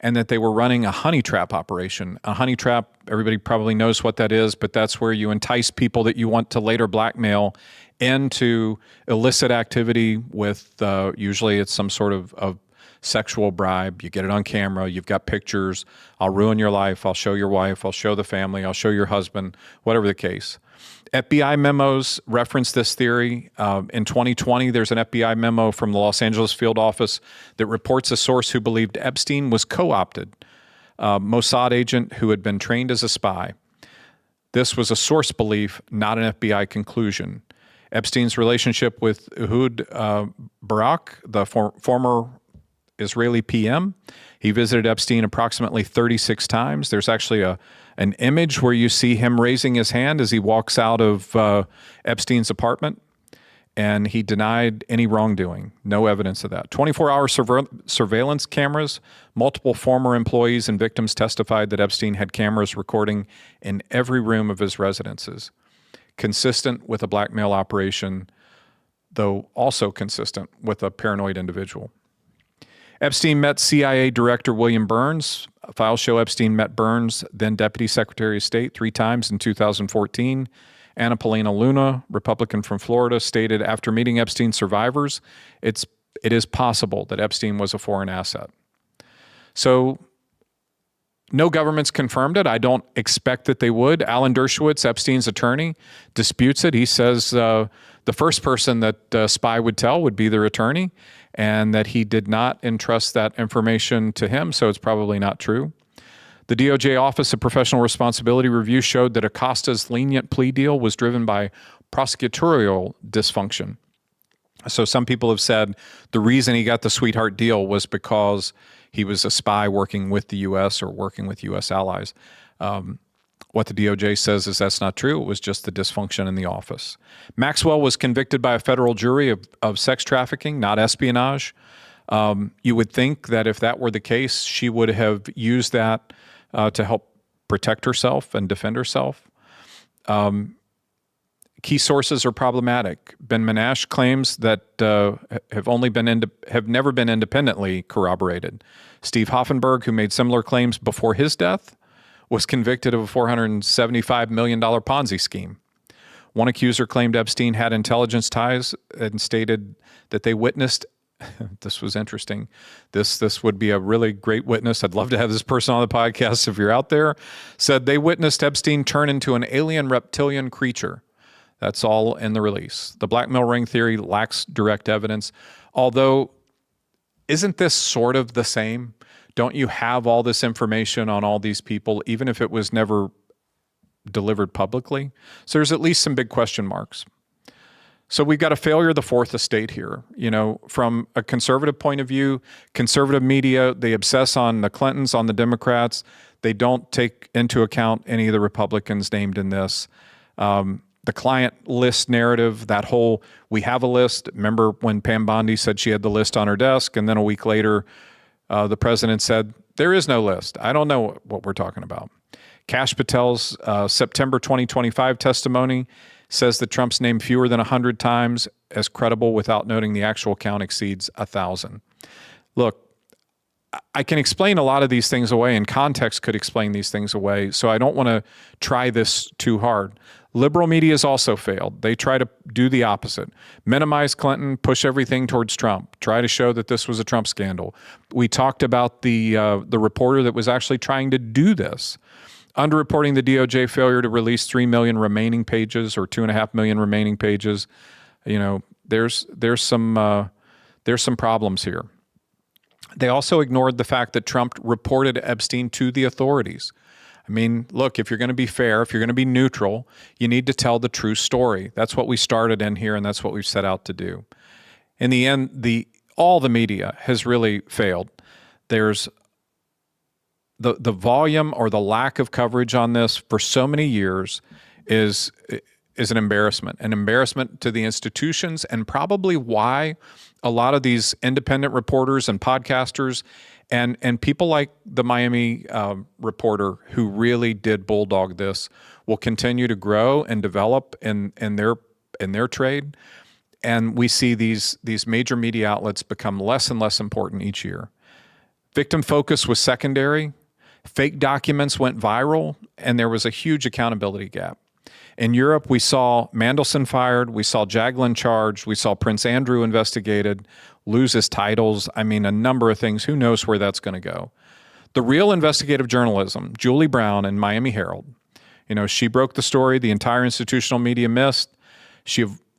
and that they were running a honey trap operation. A honey trap, everybody probably knows what that is, but that's where you entice people that you want to later blackmail into illicit activity with, usually it's some sort of sexual bribe. You get it on camera, you've got pictures, I'll ruin your life, I'll show your wife, I'll show the family, I'll show your husband, whatever the case. FBI memos reference this theory. In 2020, there's an FBI memo from the Los Angeles field office that reports a source who believed Epstein was co-opted, Mossad agent who had been trained as a spy. This was a source belief, not an FBI conclusion. Epstein's relationship with Ehud Barak, the former Israeli PM, he visited Epstein approximately 36 times. There's actually an image where you see him raising his hand as he walks out of Epstein's apartment, and he denied any wrongdoing. No evidence of that. 24-hour surveillance cameras, multiple former employees and victims testified that Epstein had cameras recording in every room of his residences, consistent with a blackmail operation, though also consistent with a paranoid individual. Epstein met CIA Director William Burns. Files show Epstein met Burns, then Deputy Secretary of State, 3 times in 2014. Anna Paulina Luna, Republican from Florida, stated after meeting Epstein survivors, it is possible that Epstein was a foreign asset. So no government's confirmed it. I don't expect that they would. Alan Dershowitz, Epstein's attorney, disputes it. He says the first person that Spy would tell would be their attorney, and that he did not entrust that information to him, so it's probably not true. The DOJ Office of Professional Responsibility review showed that Acosta's lenient plea deal was driven by prosecutorial dysfunction. So some people have said the reason he got the sweetheart deal was because he was a spy working with the U.S. or working with U.S. allies. What the DOJ says is that's not true. It was just the dysfunction in the office. Maxwell was convicted by a federal jury of sex trafficking, not espionage. You would think that if that were the case, she would have used that to help protect herself and defend herself. Key sources are problematic. Ben Manash claims that have never been independently corroborated. Steve Hoffenberg, who made similar claims before his death, was convicted of a $475 million Ponzi scheme. One accuser claimed Epstein had intelligence ties and stated that they witnessed, this was interesting, this would be a really great witness, I'd love to have this person on the podcast if you're out there, said they witnessed Epstein turn into an alien reptilian creature. That's all in the release. The blackmail ring theory lacks direct evidence, although isn't this sort of the same? Don't you have all this information on all these people, even if it was never delivered publicly? So there's at least some big question marks. So we've got a failure of the fourth estate here. You know, from a conservative point of view, conservative media, they obsess on the Clintons, on the Democrats. They don't take into account any of the Republicans named in this. The client list narrative, that whole, we have a list. Remember when Pam Bondi said she had the list on her desk, and then a week later, the president said There is no list. I don't know what we're talking about. Kash Patel's September 2025 testimony says that Trump's named fewer than 100 times as credible without noting the actual count exceeds 1,000. Look, I can explain a lot of these things away, and context could explain these things away, so I don't want to try this too hard. Liberal media has also failed. They try to do the opposite. Minimize Clinton, push everything towards Trump, try to show that this was a Trump scandal. We talked about the reporter that was actually trying to do this, underreporting the DOJ failure to release 3 million remaining pages or 2.5 million remaining pages. You know, there's some problems here. They also ignored the fact that Trump reported Epstein to the authorities. I mean, look, if you're going to be fair, if you're going to be neutral, you need to tell the true story. That's what we started in here, and that's what we've set out to do. In the end, all the media has really failed. There's the volume or the lack of coverage on this for so many years is an embarrassment to the institutions, and probably why a lot of these independent reporters and podcasters and people like the Miami reporter who really did bulldog this will continue to grow and develop in their trade. And we see these major media outlets become less and less important each year. Victim focus was secondary. Fake documents went viral, and there was a huge accountability gap. In Europe, we saw Mandelson fired, we saw Jaglin charged, we saw Prince Andrew investigated, lose his titles. I mean, a number of things. Who knows where that's going to go? The real investigative journalism, Julie Brown in Miami Herald, you know, she broke the story the entire institutional media missed.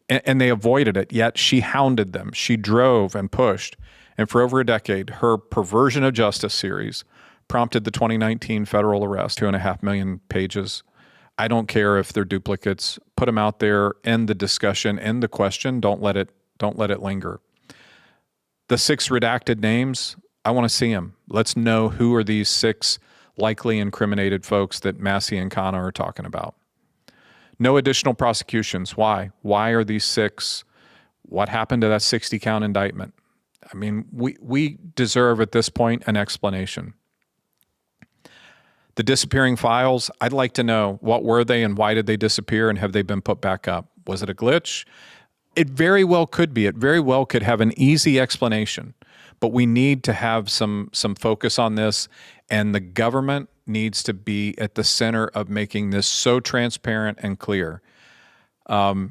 And they avoided it, yet she hounded them. She drove and pushed. And for over a decade, her Perversion of Justice series prompted the 2019 federal arrest, 2.5 million pages. I don't care if they're duplicates. Put them out there, end the discussion, end the question. Don't let it linger. The 6 redacted names, I want to see them. Let's know who are these 6 likely incriminated folks that Massey and Khanna are talking about. No additional prosecutions. Why? Why are these 6? What happened to that 60-count indictment? I mean, we deserve at this point an explanation. The disappearing files, I'd like to know, what were they and why did they disappear, and have they been put back up? Was it a glitch? It very well could be. It very well could have an easy explanation, but we need to have some focus on this, and the government needs to be at the center of making this so transparent and clear. The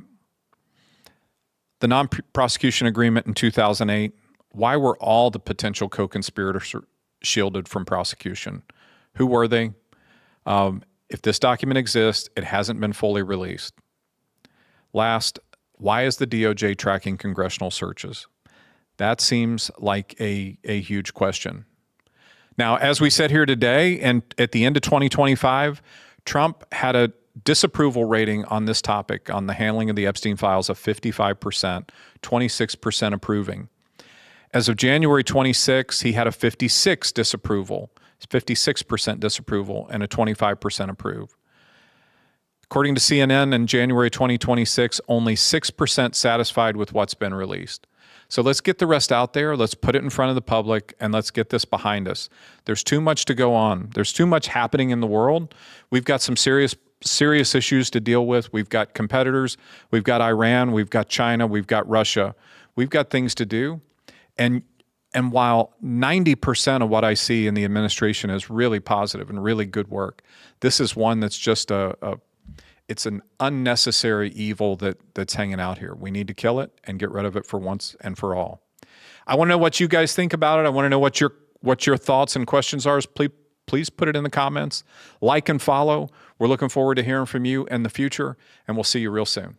non-prosecution agreement in 2008, why were all the potential co-conspirators shielded from prosecution? Who were they? If this document exists, it hasn't been fully released. Last, why is the DOJ tracking congressional searches? That seems like a huge question. Now, as we said here today, and at the end of 2025, Trump had a disapproval rating on this topic, on the handling of the Epstein files, of 55%, 26% approving. As of January 26, he had a 56% disapproval, and a 25% approve. According to CNN in January 2026, only 6% satisfied with what's been released. So let's get the rest out there. Let's put it in front of the public, and let's get this behind us. There's too much to go on. There's too much happening in the world. We've got some serious issues to deal with. We've got competitors. We've got Iran. We've got China. We've got Russia. We've got things to do. And while 90% of what I see in the administration is really positive and really good work, this is one that's just it's an unnecessary evil that's hanging out here. We need to kill it and get rid of it for once and for all. I want to know what you guys think about it. I want to know what your thoughts and questions are. Please put it in the comments. Like and follow. We're looking forward to hearing from you in the future, and we'll see you real soon.